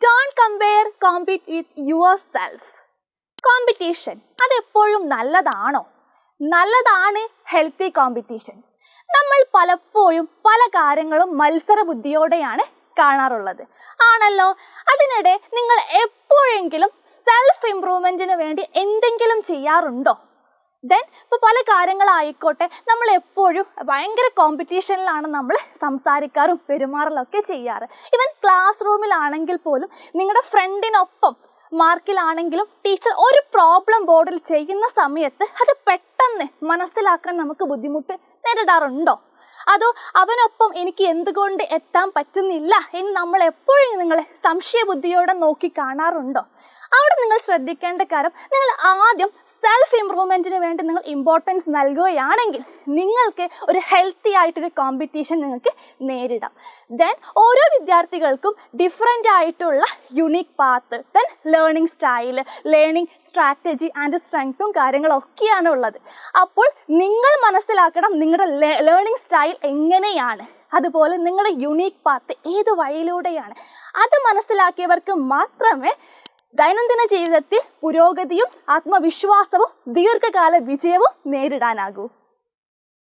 Don't compare, compete with yourself. Competition അതെപ്പോഴും നല്ലതാണോ? നല്ലതാണ് ഹെൽത്തി കോമ്പറ്റീഷൻസ്. നമ്മൾ പലപ്പോഴും പല കാര്യങ്ങളും മത്സര ബുദ്ധിയോടെയാണ് കാണാറുള്ളത് ആണല്ലോ. അതിനിടെ നിങ്ങൾ എപ്പോഴെങ്കിലും സെൽഫ് ഇംപ്രൂവ്മെന്റിന് വേണ്ടി എന്തെങ്കിലും ചെയ്യാറുണ്ടോ? ദെൻ ഇപ്പോൾ പല കാര്യങ്ങളായിക്കോട്ടെ, നമ്മൾ എപ്പോഴും ഭയങ്കര കോമ്പറ്റീഷനിലാണ് നമ്മൾ സംസാരിക്കാറും പെരുമാറലൊക്കെ ചെയ്യാറ്. ഈവൻ ക്ലാസ് റൂമിലാണെങ്കിൽ പോലും നിങ്ങളുടെ ഫ്രണ്ടിനൊപ്പം മാർക്കിലാണെങ്കിലും ടീച്ചർ ഒരു പ്രോബ്ലം ബോർഡിൽ ചെയ്യുന്ന സമയത്ത് അത് പെട്ടെന്ന് മനസ്സിലാക്കാൻ നമുക്ക് ബുദ്ധിമുട്ട് നേരിടാറുണ്ടോ? അതോ അവനൊപ്പം എനിക്ക് എന്തുകൊണ്ട് എത്താൻ പറ്റുന്നില്ല എന്ന് നമ്മൾ എപ്പോഴും നിങ്ങളെ സംശയബുദ്ധിയോടെ നോക്കി കാണാറുണ്ടോ? അവിടെ നിങ്ങൾ ശ്രദ്ധിക്കേണ്ട കാര്യം, നിങ്ങൾ ആദ്യം സെൽഫ് ഇംപ്രൂവ്മെൻറ്റിന് വേണ്ടി നിങ്ങൾ ഇമ്പോർട്ടൻസ് നൽകുകയാണെങ്കിൽ നിങ്ങൾക്ക് ഒരു ഹെൽത്തി ആയിട്ടൊരു കോമ്പറ്റീഷൻ നിങ്ങൾക്ക് നേരിടാം. ദെൻ ഓരോ വിദ്യാർത്ഥികൾക്കും ഡിഫറെൻ്റ് ആയിട്ടുള്ള unique path, then learning style, learning strategy and സ്ട്രെങ്ത്തും കാര്യങ്ങളൊക്കെയാണ് ഉള്ളത്. അപ്പോൾ നിങ്ങൾ മനസ്സിലാക്കണം നിങ്ങളുടെ ലേണിംഗ് സ്റ്റൈൽ എങ്ങനെയാണ്, അതുപോലെ നിങ്ങളുടെ യുണീക്ക് പാത്ത് ഏത് വഴിയിലൂടെയാണ്. അത് മനസ്സിലാക്കിയവർക്ക് മാത്രമേ ദൈനംദിന ജീവിതത്തിൽ പുരോഗതിയും ആത്മവിശ്വാസവും ദീർഘകാല വിജയവും നേരിടാനാകൂ.